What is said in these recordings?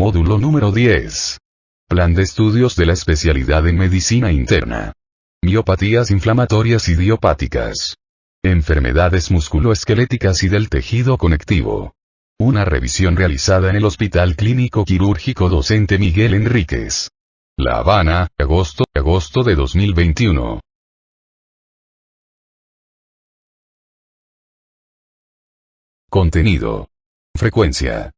Módulo número 10. Plan de estudios de la especialidad en medicina interna. Miopatías inflamatorias idiopáticas. Enfermedades musculoesqueléticas y del tejido conectivo. Una revisión realizada en el Hospital Clínico Quirúrgico Docente Miguel Enríquez. La Habana, agosto de 2021. Contenido. Frecuencia.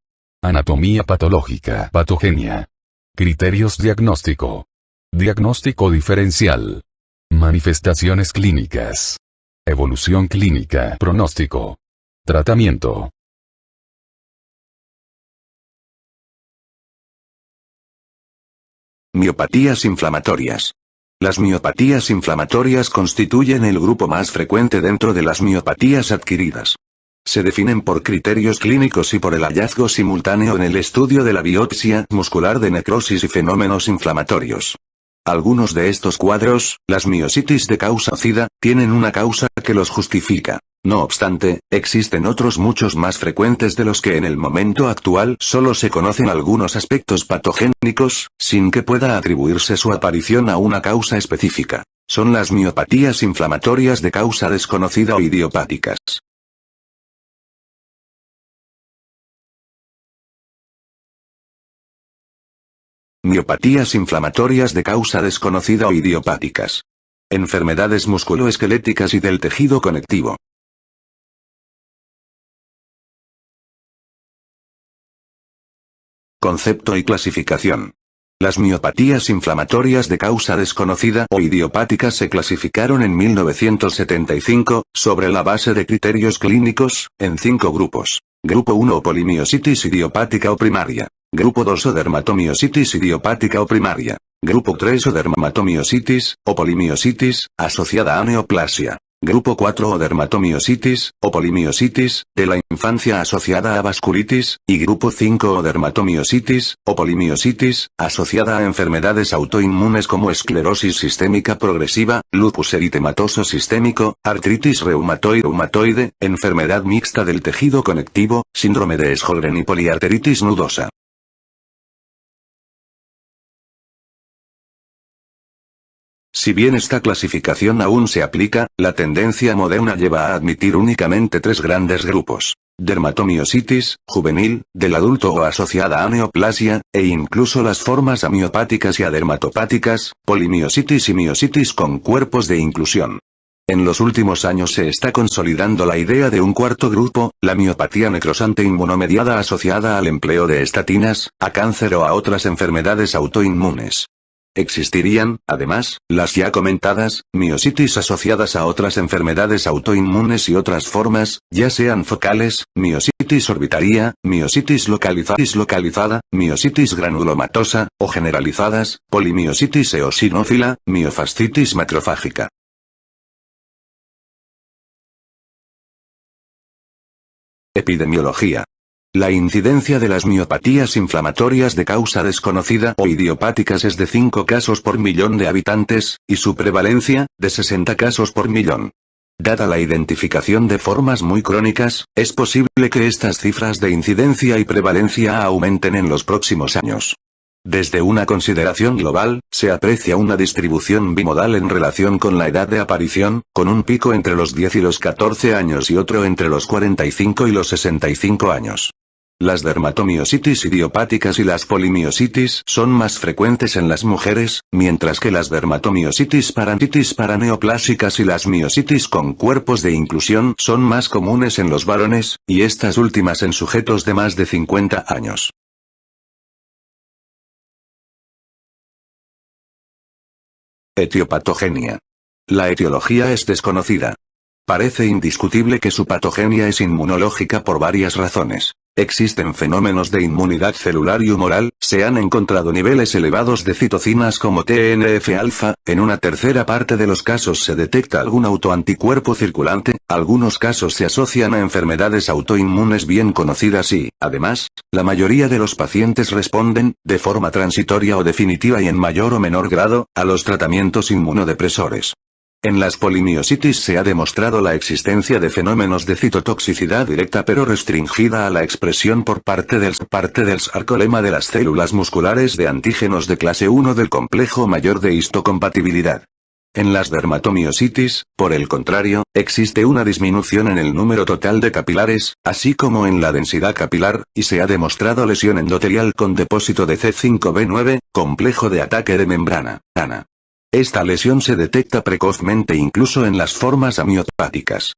Anatomía patológica. Patogenia. Criterios diagnóstico. Diagnóstico diferencial. Manifestaciones clínicas. Evolución clínica. Pronóstico. Tratamiento. Miopatías inflamatorias. Las miopatías inflamatorias constituyen el grupo más frecuente dentro de las miopatías adquiridas. Se definen por criterios clínicos y por el hallazgo simultáneo en el estudio de la biopsia muscular de necrosis y fenómenos inflamatorios. Algunos de estos cuadros, las miositis de causa SIDA, tienen una causa que los justifica. No obstante, existen otros muchos más frecuentes de los que en el momento actual solo se conocen algunos aspectos patogénicos, sin que pueda atribuirse su aparición a una causa específica. Son las miopatías inflamatorias de causa desconocida o idiopáticas. Miopatías inflamatorias de causa desconocida o idiopáticas. Enfermedades musculoesqueléticas y del tejido conectivo. Concepto y clasificación. Las miopatías inflamatorias de causa desconocida o idiopáticas se clasificaron en 1975, sobre la base de criterios clínicos, en 5 grupos. Grupo 1 o polimiositis idiopática o primaria. Grupo 2 o dermatomiositis idiopática o primaria. Grupo 3 o dermatomiositis, o polimiositis, asociada a neoplasia. Grupo 4 o dermatomiositis, o polimiositis, de la infancia asociada a vasculitis, y Grupo 5 o dermatomiositis, o polimiositis, asociada a enfermedades autoinmunes como esclerosis sistémica progresiva, lupus eritematoso sistémico, artritis reumatoide, enfermedad mixta del tejido conectivo, síndrome de Sjögren y poliarteritis nudosa. Si bien esta clasificación aún se aplica, la tendencia moderna lleva a admitir únicamente 3 grandes grupos. Dermatomiositis, juvenil, del adulto o asociada a neoplasia, e incluso las formas amiopáticas y adermatopáticas, polimiositis y miositis con cuerpos de inclusión. En los últimos años se está consolidando la idea de un cuarto grupo, la miopatía necrosante inmunomediada asociada al empleo de estatinas, a cáncer o a otras enfermedades autoinmunes. Existirían, además, las ya comentadas, miositis asociadas a otras enfermedades autoinmunes y otras formas, ya sean focales, miositis orbitaria, miositis localizada, miositis granulomatosa, o generalizadas, polimiositis eosinófila, miofascitis macrofágica. Epidemiología. La incidencia de las miopatías inflamatorias de causa desconocida o idiopáticas es de 5 casos por millón de habitantes, y su prevalencia, de 60 casos por millón. Dada la identificación de formas muy crónicas, es posible que estas cifras de incidencia y prevalencia aumenten en los próximos años. Desde una consideración global, se aprecia una distribución bimodal en relación con la edad de aparición, con un pico entre los 10 y los 14 años y otro entre los 45 y los 65 años. Las dermatomiositis idiopáticas y las polimiositis son más frecuentes en las mujeres, mientras que las dermatomiositis paraneoplásicas y las miositis con cuerpos de inclusión son más comunes en los varones, y estas últimas en sujetos de más de 50 años. Etiopatogenia. La etiología es desconocida. Parece indiscutible que su patogenia es inmunológica por varias razones. Existen fenómenos de inmunidad celular y humoral, se han encontrado niveles elevados de citocinas como TNF-alfa, en una tercera parte de los casos se detecta algún autoanticuerpo circulante, algunos casos se asocian a enfermedades autoinmunes bien conocidas y, además, la mayoría de los pacientes responden, de forma transitoria o definitiva y en mayor o menor grado, a los tratamientos inmunodepresores. En las polimiositis se ha demostrado la existencia de fenómenos de citotoxicidad directa pero restringida a la expresión por parte del sarcolema de las células musculares de antígenos de clase 1 del complejo mayor de histocompatibilidad. En las dermatomiositis, por el contrario, existe una disminución en el número total de capilares, así como en la densidad capilar, y se ha demostrado lesión endotelial con depósito de C5b9, complejo de ataque de membrana. Esta lesión se detecta precozmente incluso en las formas amiopáticas.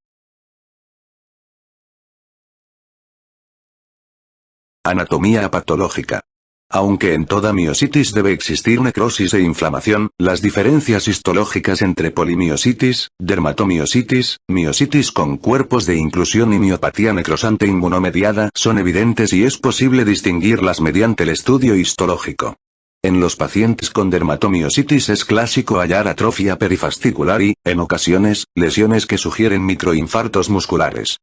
Anatomía patológica. Aunque en toda miositis debe existir necrosis e inflamación, las diferencias histológicas entre polimiositis, dermatomiositis, miositis con cuerpos de inclusión y miopatía necrosante inmunomediada son evidentes y es posible distinguirlas mediante el estudio histológico. En los pacientes con dermatomiositis es clásico hallar atrofia perifascicular y, en ocasiones, lesiones que sugieren microinfartos musculares.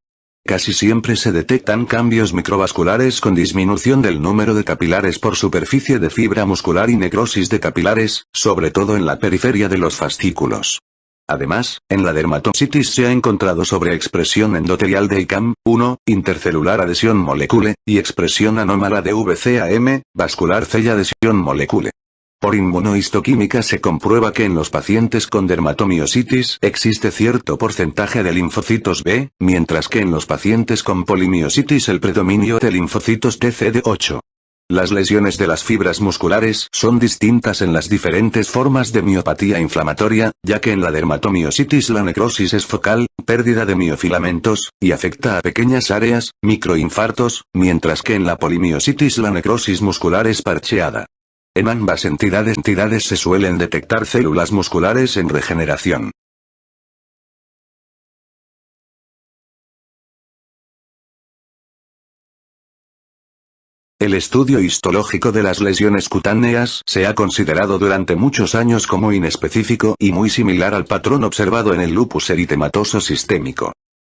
Casi siempre se detectan cambios microvasculares con disminución del número de capilares por superficie de fibra muscular y necrosis de capilares, sobre todo en la periferia de los fascículos. Además, en la dermatomositis se ha encontrado sobreexpresión endotelial de ICAM-1, intercelular adhesión molecule, y expresión anómala de VCAM, vascular cell adhesión molecule. Por inmunohistoquímica se comprueba que en los pacientes con dermatomiositis existe cierto porcentaje de linfocitos B, mientras que en los pacientes con polimiositis el predominio de linfocitos TCD8. Las lesiones de las fibras musculares son distintas en las diferentes formas de miopatía inflamatoria, ya que en la dermatomiositis la necrosis es focal, pérdida de miofilamentos, y afecta a pequeñas áreas, microinfartos, mientras que en la polimiositis la necrosis muscular es parcheada. En ambas entidades se suelen detectar células musculares en regeneración. El estudio histológico de las lesiones cutáneas se ha considerado durante muchos años como inespecífico y muy similar al patrón observado en el lupus eritematoso sistémico.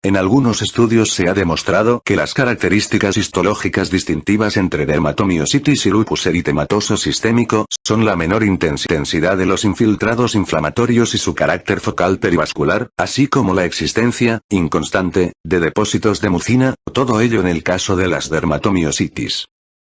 En algunos estudios se ha demostrado que las características histológicas distintivas entre dermatomiositis y lupus eritematoso sistémico son la menor intensidad de los infiltrados inflamatorios y su carácter focal perivascular, así como la existencia, inconstante, de depósitos de mucina, todo ello en el caso de las dermatomiositis.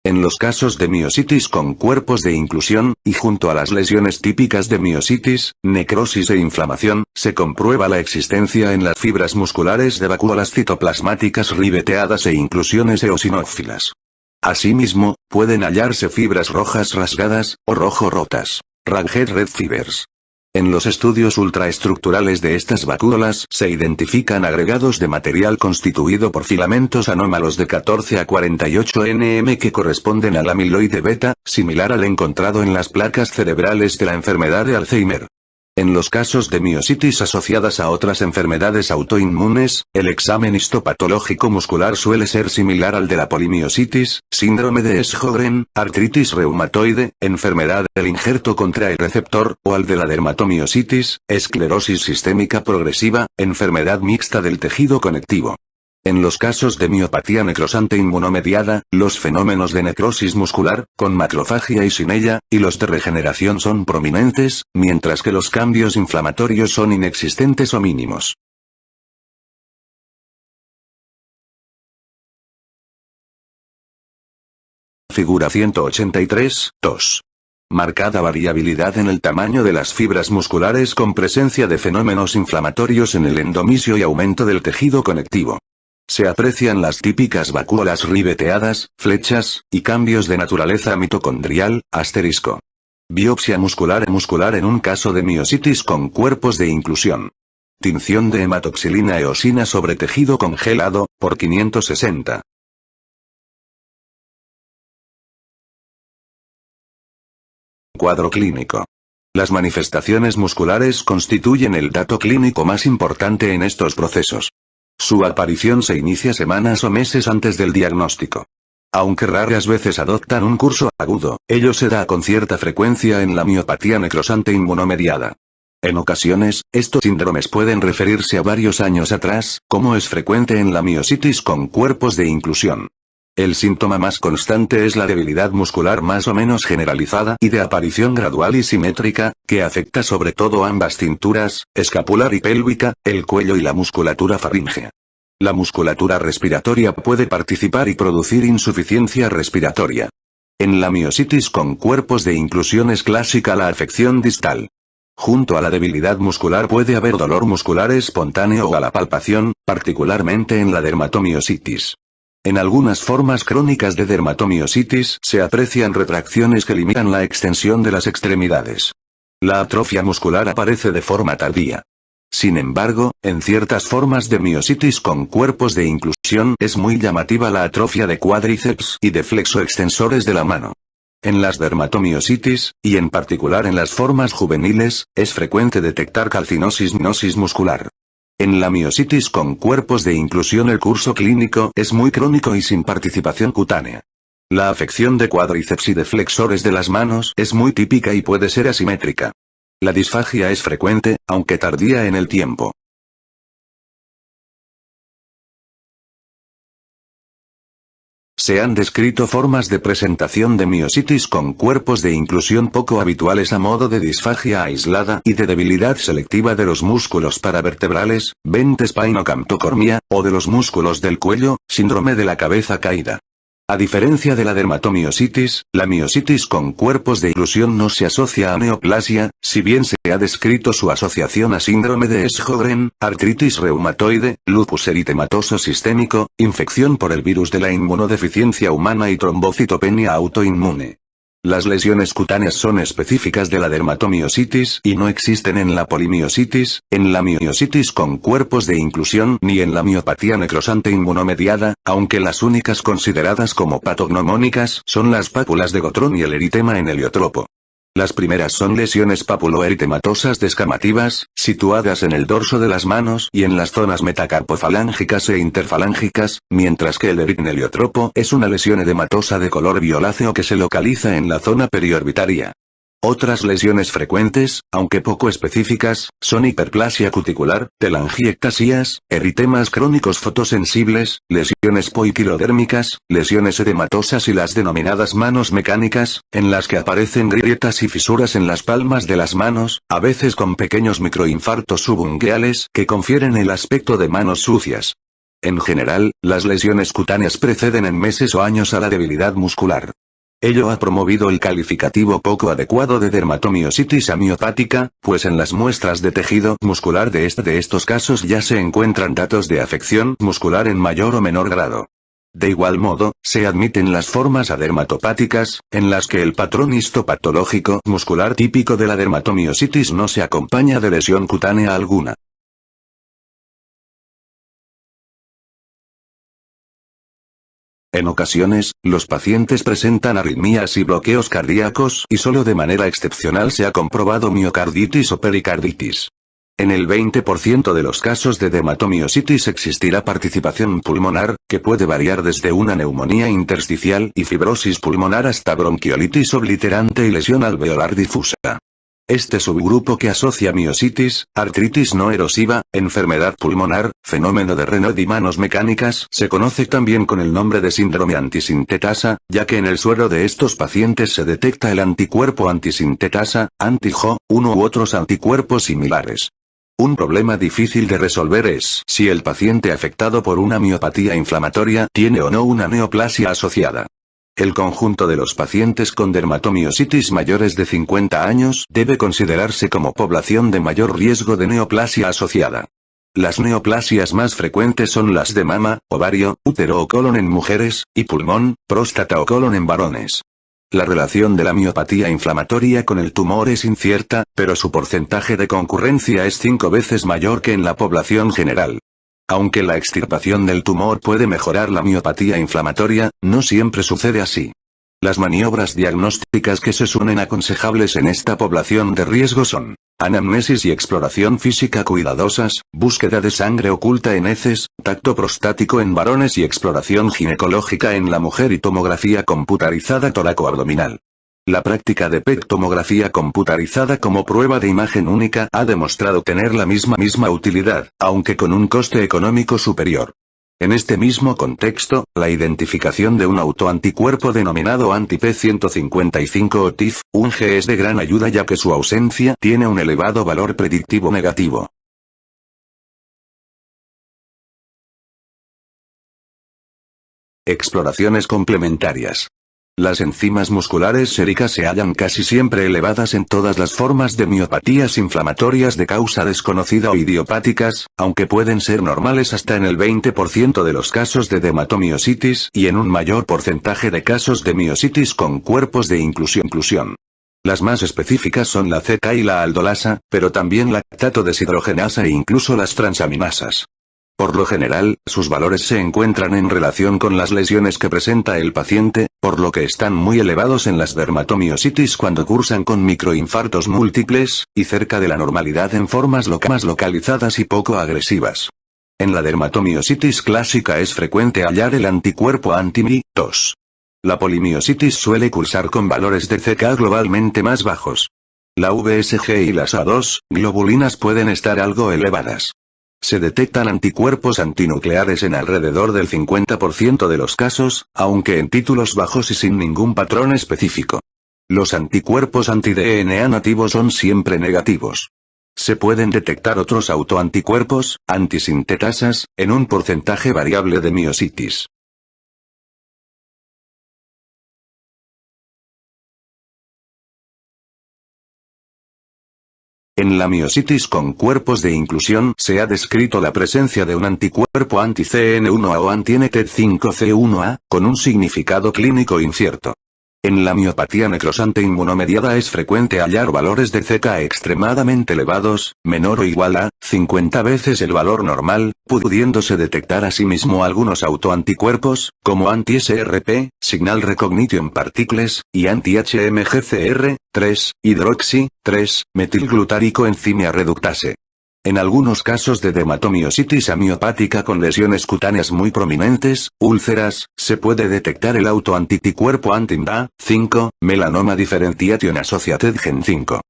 En los casos de miositis con cuerpos de inclusión, y junto a las lesiones típicas de miositis, necrosis e inflamación, se comprueba la existencia en las fibras musculares de vacuolas citoplasmáticas ribeteadas e inclusiones eosinófilas. Asimismo, pueden hallarse fibras rojas rasgadas, o rojo rotas. Ragged red fibers. En los estudios ultraestructurales de estas vacuolas se identifican agregados de material constituido por filamentos anómalos de 14 a 48 nm que corresponden al amiloide beta, similar al encontrado en las placas cerebrales de la enfermedad de Alzheimer. En los casos de miositis asociadas a otras enfermedades autoinmunes, el examen histopatológico muscular suele ser similar al de la polimiositis, síndrome de Sjögren, artritis reumatoide, enfermedad del injerto contrairreceptor, o al de la dermatomiositis, esclerosis sistémica progresiva, enfermedad mixta del tejido conectivo. En los casos de miopatía necrosante inmunomediada, los fenómenos de necrosis muscular, con macrofagia y sin ella, y los de regeneración son prominentes, mientras que los cambios inflamatorios son inexistentes o mínimos. Figura 183, 2. Marcada variabilidad en el tamaño de las fibras musculares con presencia de fenómenos inflamatorios en el endomisio y aumento del tejido conectivo. Se aprecian las típicas vacuolas ribeteadas, flechas, y cambios de naturaleza mitocondrial, asterisco. Biopsia muscular en un caso de miositis con cuerpos de inclusión. Tinción de hematoxilina eosina sobre tejido congelado, por 560. Cuadro clínico. Las manifestaciones musculares constituyen el dato clínico más importante en estos procesos. Su aparición se inicia semanas o meses antes del diagnóstico. Aunque raras veces adoptan un curso agudo, ello se da con cierta frecuencia en la miopatía necrosante inmunomediada. En ocasiones, estos síndromes pueden referirse a varios años atrás, como es frecuente en la miositis con cuerpos de inclusión. El síntoma más constante es la debilidad muscular más o menos generalizada y de aparición gradual y simétrica, que afecta sobre todo ambas cinturas, escapular y pélvica, el cuello y la musculatura faríngea. La musculatura respiratoria puede participar y producir insuficiencia respiratoria. En la miositis con cuerpos de inclusión es clásica la afección distal. Junto a la debilidad muscular puede haber dolor muscular espontáneo o a la palpación, particularmente en la dermatomiositis. En algunas formas crónicas de dermatomiositis se aprecian retracciones que limitan la extensión de las extremidades. La atrofia muscular aparece de forma tardía. Sin embargo, en ciertas formas de miositis con cuerpos de inclusión es muy llamativa la atrofia de cuádriceps y de flexoextensores de la mano. En las dermatomiositis, y en particular en las formas juveniles, es frecuente detectar calcinosis muscular. En la miositis con cuerpos de inclusión el curso clínico es muy crónico y sin participación cutánea. La afección de cuádriceps y de flexores de las manos es muy típica y puede ser asimétrica. La disfagia es frecuente, aunque tardía en el tiempo. Se han descrito formas de presentación de miositis con cuerpos de inclusión poco habituales a modo de disfagia aislada y de debilidad selectiva de los músculos paravertebrales, vent espinocamptocormia, o de los músculos del cuello, síndrome de la cabeza caída. A diferencia de la dermatomiositis, la miositis con cuerpos de inclusión no se asocia a neoplasia, si bien se ha descrito su asociación a síndrome de Sjögren, artritis reumatoide, lupus eritematoso sistémico, infección por el virus de la inmunodeficiencia humana y trombocitopenia autoinmune. Las lesiones cutáneas son específicas de la dermatomiositis y no existen en la polimiositis, en la miositis con cuerpos de inclusión ni en la miopatía necrosante inmunomediada, aunque las únicas consideradas como patognomónicas son las pápulas de Gotrón y el eritema en heliotropo. Las primeras son lesiones papuloeritematosas descamativas, situadas en el dorso de las manos y en las zonas metacarpofalángicas e interfalángicas, mientras que el heliotropo es una lesión edematosa de color violáceo que se localiza en la zona periorbitaria. Otras lesiones frecuentes, aunque poco específicas, son hiperplasia cuticular, telangiectasias, eritemas crónicos fotosensibles, lesiones poiquilodérmicas, lesiones edematosas y las denominadas manos mecánicas, en las que aparecen grietas y fisuras en las palmas de las manos, a veces con pequeños microinfartos subungueales que confieren el aspecto de manos sucias. En general, las lesiones cutáneas preceden en meses o años a la debilidad muscular. Ello ha promovido el calificativo poco adecuado de dermatomiositis amiopática, pues en las muestras de tejido muscular de estos casos ya se encuentran datos de afección muscular en mayor o menor grado. De igual modo, se admiten las formas adermatopáticas, en las que el patrón histopatológico muscular típico de la dermatomiositis no se acompaña de lesión cutánea alguna. En ocasiones, los pacientes presentan arritmias y bloqueos cardíacos y solo de manera excepcional se ha comprobado miocarditis o pericarditis. En el 20% de los casos de dermatomiositis existirá participación pulmonar, que puede variar desde una neumonía intersticial y fibrosis pulmonar hasta bronquiolitis obliterante y lesión alveolar difusa. Este subgrupo que asocia miositis, artritis no erosiva, enfermedad pulmonar, fenómeno de Raynaud y manos mecánicas, se conoce también con el nombre de síndrome antisintetasa, ya que en el suero de estos pacientes se detecta el anticuerpo antisintetasa, anti-Jo, uno u otros anticuerpos similares. Un problema difícil de resolver es si el paciente afectado por una miopatía inflamatoria tiene o no una neoplasia asociada. El conjunto de los pacientes con dermatomiositis mayores de 50 años debe considerarse como población de mayor riesgo de neoplasia asociada. Las neoplasias más frecuentes son las de mama, ovario, útero o colon en mujeres, y pulmón, próstata o colon en varones. La relación de la miopatía inflamatoria con el tumor es incierta, pero su porcentaje de concurrencia es 5 veces mayor que en la población general. Aunque la extirpación del tumor puede mejorar la miopatía inflamatoria, no siempre sucede así. Las maniobras diagnósticas que se suelen aconsejables en esta población de riesgo son anamnesis y exploración física cuidadosas, búsqueda de sangre oculta en heces, tacto prostático en varones y exploración ginecológica en la mujer y tomografía computarizada toracoabdominal. La práctica de PET-tomografía computarizada como prueba de imagen única ha demostrado tener la misma utilidad, aunque con un coste económico superior. En este mismo contexto, la identificación de un autoanticuerpo denominado anti-P155 o TIF, un G es de gran ayuda ya que su ausencia tiene un elevado valor predictivo negativo. Exploraciones complementarias. Las enzimas musculares séricas se hallan casi siempre elevadas en todas las formas de miopatías inflamatorias de causa desconocida o idiopáticas, aunque pueden ser normales hasta en el 20% de los casos de dermatomiositis y en un mayor porcentaje de casos de miositis con cuerpos de inclusión. Las más específicas son la CK y la aldolasa, pero también lactato deshidrogenasa e incluso las transaminasas. Por lo general, sus valores se encuentran en relación con las lesiones que presenta el paciente, por lo que están muy elevados en las dermatomiositis cuando cursan con microinfartos múltiples, y cerca de la normalidad en formas más localizadas y poco agresivas. En la dermatomiositis clásica es frecuente hallar el anticuerpo anti-Mi2. La polimiositis suele cursar con valores de CK globalmente más bajos. La VSG y las A2 globulinas pueden estar algo elevadas. Se detectan anticuerpos antinucleares en alrededor del 50% de los casos, aunque en títulos bajos y sin ningún patrón específico. Los anticuerpos anti-DNA nativos son siempre negativos. Se pueden detectar otros autoanticuerpos, antisintetasas, en un porcentaje variable de miositis. En la miositis con cuerpos de inclusión se ha descrito la presencia de un anticuerpo anti-CN1A o anti-NT5C1A, con un significado clínico incierto. En la miopatía necrosante inmunomediada es frecuente hallar valores de CK extremadamente elevados, menor o igual a 50 veces el valor normal, pudiéndose detectar asimismo algunos autoanticuerpos, como anti-SRP, Signal Recognition Particles, y anti-HMGCR3, hidroxi 3, metilglutárico enzimia reductase. En algunos casos de dermatomiositis amiopática con lesiones cutáneas muy prominentes, úlceras, se puede detectar el autoanticuerpo anti-MDA5, Melanoma Differentiation Associated Gen 5.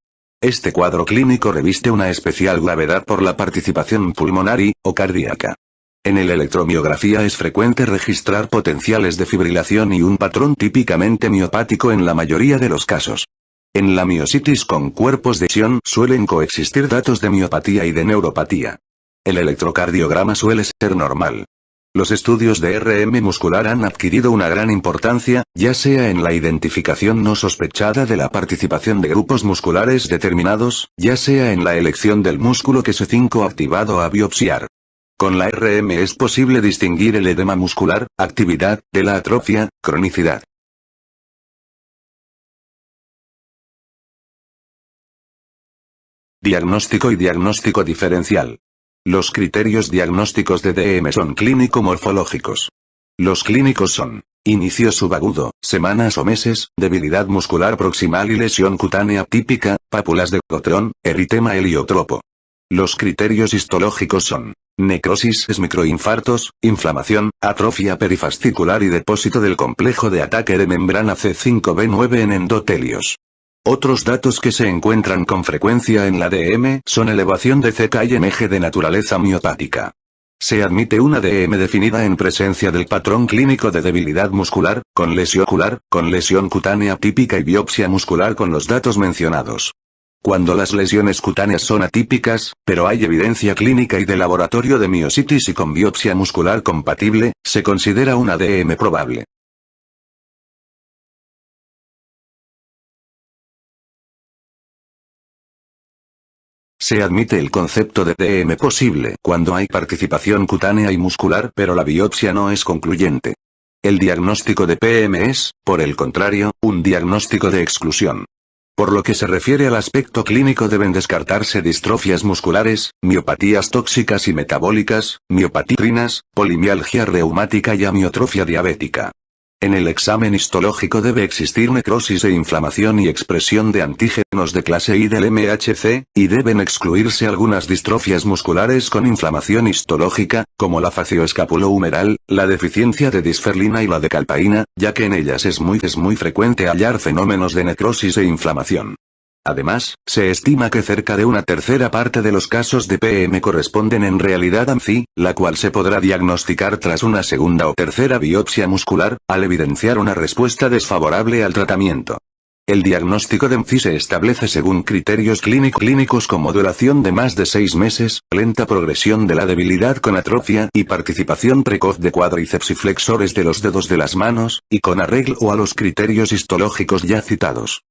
Este cuadro clínico reviste una especial gravedad por la participación pulmonar o cardíaca. En el electromiografía es frecuente registrar potenciales de fibrilación y un patrón típicamente miopático en la mayoría de los casos. En la miositis con cuerpos de lesión suelen coexistir datos de miopatía y de neuropatía. El electrocardiograma suele ser normal. Los estudios de RM muscular han adquirido una gran importancia, ya sea en la identificación no sospechada de la participación de grupos musculares determinados, ya sea en la elección del músculo que se 5 activado a biopsiar. Con la RM es posible distinguir el edema muscular, actividad, de la atrofia, cronicidad. Diagnóstico y diagnóstico diferencial. Los criterios diagnósticos de DM son clínico-morfológicos. Los clínicos son: inicio subagudo, semanas o meses, debilidad muscular proximal y lesión cutánea típica, pápulas de Gottron, eritema heliotropo. Los criterios histológicos son: necrosis, microinfartos, inflamación, atrofia perifascicular y depósito del complejo de ataque de membrana C5b9 en endotelios. Otros datos que se encuentran con frecuencia en la DM son elevación de CK y MG de naturaleza miopática. Se admite una DM definida en presencia del patrón clínico de debilidad muscular, con lesión cutánea típica y biopsia muscular con los datos mencionados. Cuando las lesiones cutáneas son atípicas, pero hay evidencia clínica y de laboratorio de miositis y con biopsia muscular compatible, se considera una DM probable. Se admite el concepto de DM posible cuando hay participación cutánea y muscular pero la biopsia no es concluyente. El diagnóstico de PM es, por el contrario, un diagnóstico de exclusión. Por lo que se refiere al aspecto clínico deben descartarse distrofias musculares, miopatías tóxicas y metabólicas, miopatías, polimialgia reumática y amiotrofia diabética. En el examen histológico debe existir necrosis e inflamación y expresión de antígenos de clase I del MHC, y deben excluirse algunas distrofias musculares con inflamación histológica, como la facioescapulohumeral, la deficiencia de disferlina y la de calpaína, ya que en ellas es muy frecuente hallar fenómenos de necrosis e inflamación. Además, se estima que cerca de una tercera parte de los casos de PM corresponden en realidad a MCI, la cual se podrá diagnosticar tras una segunda o tercera biopsia muscular, al evidenciar una respuesta desfavorable al tratamiento. El diagnóstico de MCI se establece según criterios clínicos como duración de más de 6 meses, lenta progresión de la debilidad con atrofia y participación precoz de cuádriceps y flexores de los dedos de las manos, y con arreglo a los criterios histológicos ya citados.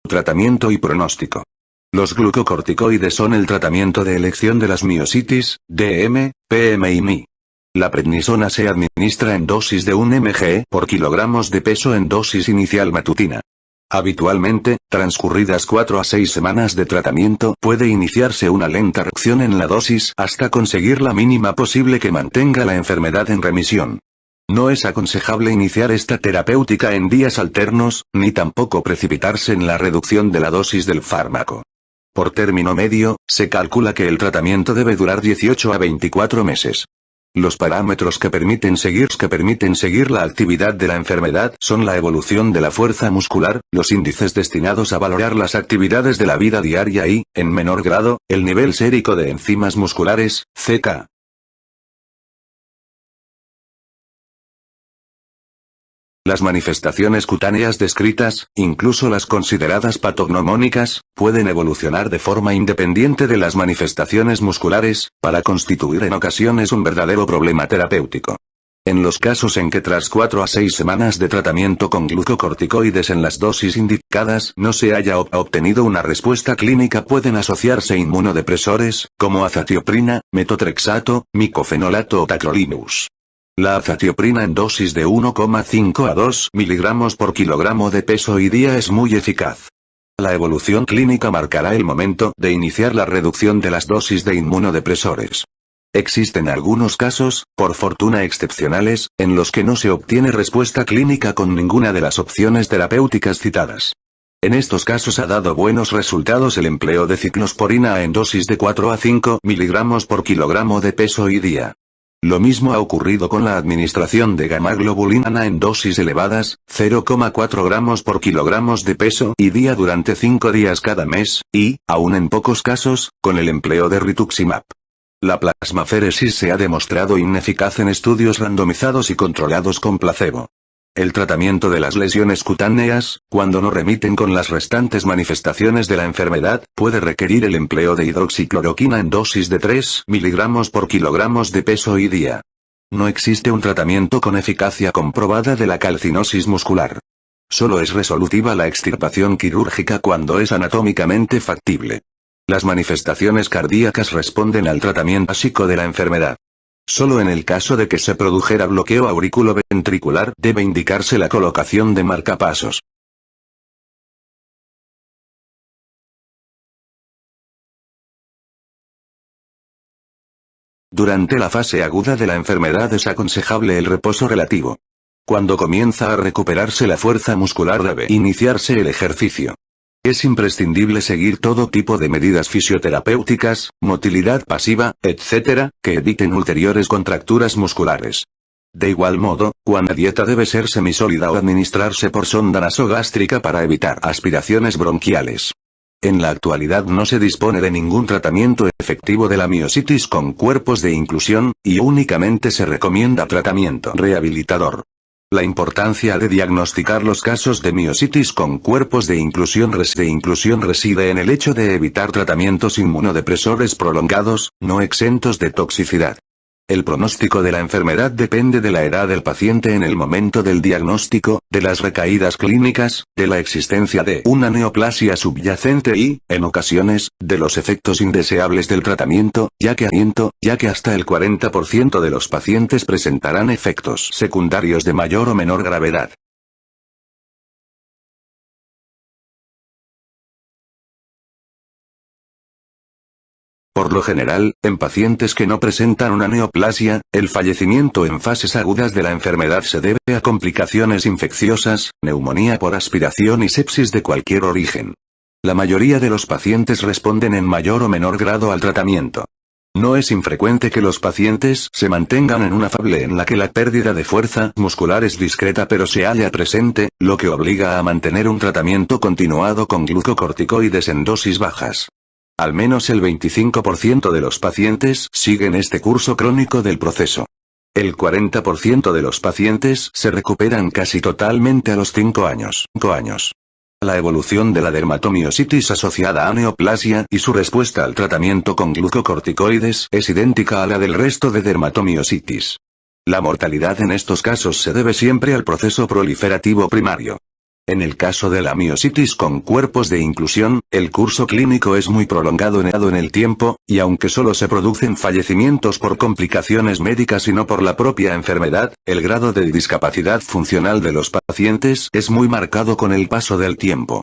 Tratamiento y pronóstico. Los glucocorticoides son el tratamiento de elección de las miositis, DM, PM y MI. La prednisona se administra en dosis de 1 mg por kilogramos de peso en dosis inicial matutina. Habitualmente, transcurridas 4 a 6 semanas de tratamiento, puede iniciarse una lenta reducción en la dosis hasta conseguir la mínima posible que mantenga la enfermedad en remisión. No es aconsejable iniciar esta terapéutica en días alternos, ni tampoco precipitarse en la reducción de la dosis del fármaco. Por término medio, se calcula que el tratamiento debe durar 18 a 24 meses. Los parámetros que permiten seguir la actividad de la enfermedad son la evolución de la fuerza muscular, los índices destinados a valorar las actividades de la vida diaria y, en menor grado, el nivel sérico de enzimas musculares, CK. Las manifestaciones cutáneas descritas, incluso las consideradas patognomónicas, pueden evolucionar de forma independiente de las manifestaciones musculares, para constituir en ocasiones un verdadero problema terapéutico. En los casos en que tras 4 a 6 semanas de tratamiento con glucocorticoides en las dosis indicadas no se haya obtenido una respuesta clínica, pueden asociarse inmunodepresores, como azatioprina, metotrexato, micofenolato o tacrolimus. La azatioprina en dosis de 1,5 a 2 mg por kilogramo de peso y día es muy eficaz. La evolución clínica marcará el momento de iniciar la reducción de las dosis de inmunodepresores. Existen algunos casos, por fortuna excepcionales, en los que no se obtiene respuesta clínica con ninguna de las opciones terapéuticas citadas. En estos casos ha dado buenos resultados el empleo de ciclosporina en dosis de 4 a 5 mg por kilogramo de peso y día. Lo mismo ha ocurrido con la administración de gamma-globulina en dosis elevadas, 0,4 gramos por kilogramos de peso y día durante 5 días cada mes, y, aún en pocos casos, con el empleo de rituximab. La plasmaféresis se ha demostrado ineficaz en estudios randomizados y controlados con placebo. El tratamiento de las lesiones cutáneas, cuando no remiten con las restantes manifestaciones de la enfermedad, puede requerir el empleo de hidroxicloroquina en dosis de 3 mg por kilogramos de peso y día. No existe un tratamiento con eficacia comprobada de la calcinosis muscular. Solo es resolutiva la extirpación quirúrgica cuando es anatómicamente factible. Las manifestaciones cardíacas responden al tratamiento básico de la enfermedad. Solo en el caso de que se produjera bloqueo auriculoventricular debe indicarse la colocación de marcapasos. Durante la fase aguda de la enfermedad es aconsejable el reposo relativo. Cuando comienza a recuperarse la fuerza muscular debe iniciarse el ejercicio. Es imprescindible seguir todo tipo de medidas fisioterapéuticas, motilidad pasiva, etc., que eviten ulteriores contracturas musculares. De igual modo, la dieta debe ser semisólida o administrarse por sonda nasogástrica para evitar aspiraciones bronquiales. En la actualidad no se dispone de ningún tratamiento efectivo de la miositis con cuerpos de inclusión, y únicamente se recomienda tratamiento rehabilitador. La importancia de diagnosticar los casos de miositis con cuerpos de inclusión reside en el hecho de evitar tratamientos inmunodepresores prolongados, no exentos de toxicidad. El pronóstico de la enfermedad depende de la edad del paciente en el momento del diagnóstico, de las recaídas clínicas, de la existencia de una neoplasia subyacente y, en ocasiones, de los efectos indeseables del tratamiento, ya que hasta el 40% de los pacientes presentarán efectos secundarios de mayor o menor gravedad. Por lo general, en pacientes que no presentan una neoplasia, el fallecimiento en fases agudas de la enfermedad se debe a complicaciones infecciosas, neumonía por aspiración y sepsis de cualquier origen. La mayoría de los pacientes responden en mayor o menor grado al tratamiento. No es infrecuente que los pacientes se mantengan en una fase en la que la pérdida de fuerza muscular es discreta pero se halla presente, lo que obliga a mantener un tratamiento continuado con glucocorticoides en dosis bajas. Al menos el 25% de los pacientes siguen este curso crónico del proceso. El 40% de los pacientes se recuperan casi totalmente a los 5 años. La evolución de la dermatomiositis asociada a neoplasia y su respuesta al tratamiento con glucocorticoides es idéntica a la del resto de dermatomiositis. La mortalidad en estos casos se debe siempre al proceso proliferativo primario. En el caso de la miositis con cuerpos de inclusión, el curso clínico es muy prolongado en el tiempo, y aunque solo se producen fallecimientos por complicaciones médicas y no por la propia enfermedad, el grado de discapacidad funcional de los pacientes es muy marcado con el paso del tiempo.